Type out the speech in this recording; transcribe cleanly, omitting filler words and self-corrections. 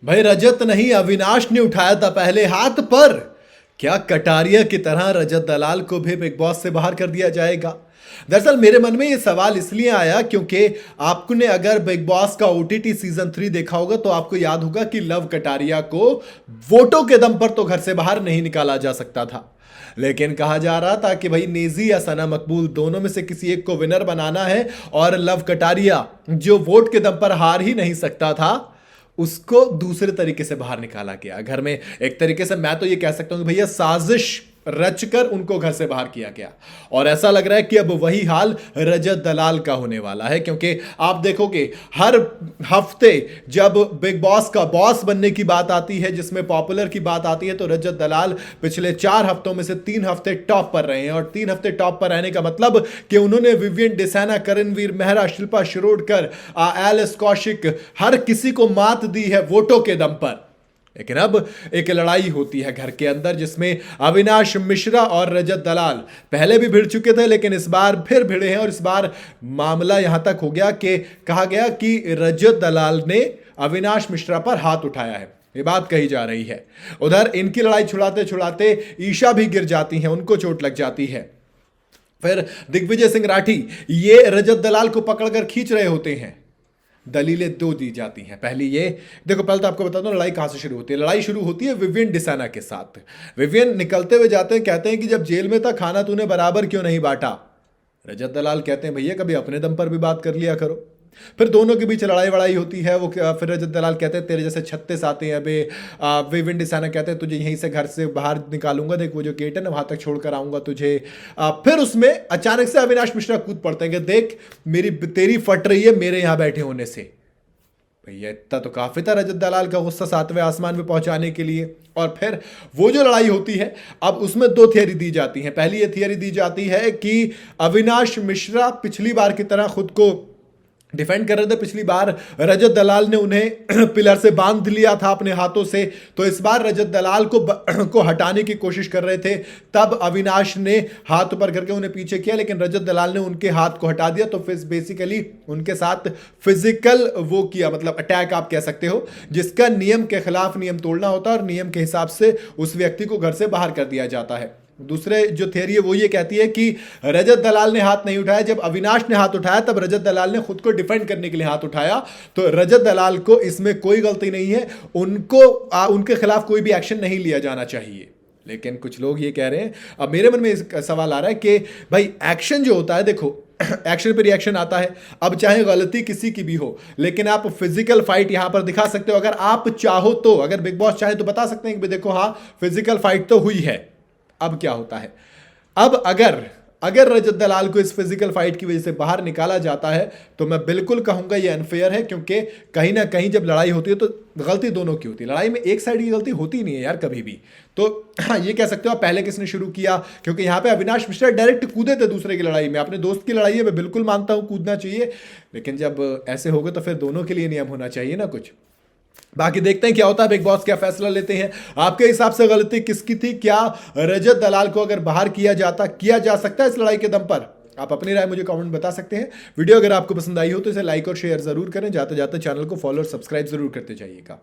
भाई रजत नहीं, अविनाश ने उठाया था पहले हाथ पर। क्या कटारिया की तरह रजत दलाल को भी बिग बॉस से बाहर कर दिया जाएगा? दरअसल मेरे मन में यह सवाल इसलिए आया क्योंकि आपने अगर बिग बॉस का ओटीटी सीजन 3 देखा होगा तो आपको याद होगा कि लव कटारिया को वोटों के दम पर तो घर से बाहर नहीं निकाला जा सकता था, लेकिन कहा जा रहा था कि भाई नेजी या सना मकबूल दोनों में से किसी एक को विनर बनाना है, और लव कटारिया जो वोट के दम पर हार ही नहीं सकता था उसको दूसरे तरीके से बाहर निकाला गया घर में। एक तरीके से मैं तो ये कह सकता हूं कि भैया साजिश रचकर उनको घर से बाहर किया गया, और ऐसा लग रहा है कि अब वही हाल रजत दलाल का होने वाला है। क्योंकि आप देखोगे हर हफ्ते जब बिग बॉस का बॉस बनने की बात आती है, जिसमें पॉपुलर की बात आती है, तो रजत दलाल पिछले 4 हफ्तों में से 3 हफ्ते टॉप पर रहे हैं। और 3 हफ्ते टॉप पर रहने का मतलब कि उन्होंने विवियन डिसाना, करणवीर मेहरा, शिल्पा शिरोडकर, एलिस कौशिक, हर किसी को मात दी है वोटों के दम पर। लेकिन अब एक लड़ाई होती है घर के अंदर, जिसमें अविनाश मिश्रा और रजत दलाल पहले भी भिड़ चुके थे, लेकिन इस बार फिर भिड़े हैं। और इस बार मामला यहां तक हो गया कि कहा गया कि रजत दलाल ने अविनाश मिश्रा पर हाथ उठाया है, ये बात कही जा रही है। उधर इनकी लड़ाई छुड़ाते छुड़ाते ईशा भी गिर जाती हैं, उनको चोट लग जाती है। फिर दिग्विजय सिंह राठी ये रजत दलाल को पकड़कर खींच रहे होते हैं। दलीलें 2 दी जाती हैं। पहली ये देखो, पहले तो आपको बता दूं लड़ाई कहां से शुरू होती है। लड़ाई शुरू होती है विवियन डिसाना के साथ। विवियन निकलते हुए जाते हैं, कहते हैं कि जब जेल में था खाना तूने बराबर क्यों नहीं बांटा। रजत दलाल कहते हैं भैया कभी अपने दम पर भी बात कर लिया करो। फिर दोनों के बीच लड़ाई वड़ाई होती है। वो फिर रजत दलाल कहते हैं तेरे जैसे 36 आते हैं अबे। विवियन डिसाना कहते हैं तुझे यहीं से घर से बाहर निकालूंगा, देख वो जो गेट है ना वहां तक छोड़कर आऊंगा तुझे। फिर उसमें अचानक से अविनाश मिश्रा कूद पड़ते हैं कि देख मेरी तेरी फट रही है मेरे यहां बैठे होने से। भैया इतना तो काफी था रजत दलाल का गुस्सा 7वें आसमान में पहुंचाने के लिए। और फिर वो जो लड़ाई होती है, अब उसमें 2 थियरी दी जाती हैं। पहली ये थियरी दी जाती है कि अविनाश मिश्रा पिछली बार की तरह खुद को डिफेंड कर रहे थे। पिछली बार रजत दलाल ने उन्हें पिलर से बांध लिया था अपने हाथों से, तो इस बार रजत दलाल को हटाने की कोशिश कर रहे थे। तब अविनाश ने हाथ ऊपर करके उन्हें पीछे किया, लेकिन रजत दलाल ने उनके हाथ को हटा दिया। तो फिर बेसिकली उनके साथ फिजिकल वो किया, मतलब अटैक आप कह सकते हो, जिसका नियम के खिलाफ नियम तोड़ना होता है और नियम के हिसाब से उस व्यक्ति को घर से बाहर कर दिया जाता है। दूसरे जो थियरी है वो ये कहती है कि रजत दलाल ने हाथ नहीं उठाया, जब अविनाश ने हाथ उठाया तब रजत दलाल ने खुद को डिफेंड करने के लिए हाथ उठाया। तो रजत दलाल को इसमें कोई गलती नहीं है, उनके खिलाफ कोई भी एक्शन नहीं लिया जाना चाहिए। लेकिन कुछ लोग ये कह रहे हैं, अब मेरे मन में एक सवाल आ रहा है कि भाई एक्शन जो होता है, देखो एक्शन पे रिएक्शन आता है। अब चाहे गलती किसी की भी हो, लेकिन आप फिजिकल फाइट यहां पर दिखा सकते हो अगर आप चाहो तो। अगर बिग बॉस चाहे तो बता सकते हैं कि देखो हाँ फिजिकल फाइट तो हुई है। अब क्या होता है, अब अगर रजत दलाल को इस फिजिकल फाइट की वजह से बाहर निकाला जाता है तो मैं बिल्कुल कहूंगा ये अनफेयर है, क्योंकि कहीं ना कहीं जब लड़ाई होती है तो गलती दोनों की होती है। लड़ाई में एक साइड की गलती होती नहीं है यार कभी भी। तो हाँ ये कह सकते हो पहले किसने शुरू किया, क्योंकि यहां पे अविनाश मिश्रा डायरेक्ट कूदे थे दूसरे की लड़ाई में। अपने दोस्त की लड़ाई है, मैं बिल्कुल मानता हूं कूदना चाहिए, लेकिन जब ऐसे होगा तो फिर दोनों के लिए नियम होना चाहिए ना कुछ। बाकी देखते हैं क्या होता है, बिग बॉस क्या फैसला लेते हैं। आपके हिसाब से गलती किसकी थी? क्या रजत दलाल को अगर बाहर किया जा सकता है इस लड़ाई के दम पर? आप अपनी राय मुझे कमेंट बता सकते हैं। वीडियो अगर आपको पसंद आई हो तो इसे लाइक और शेयर जरूर करें। जाते जाते चैनल को फॉलो और सब्सक्राइब जरूर करते जाइएगा।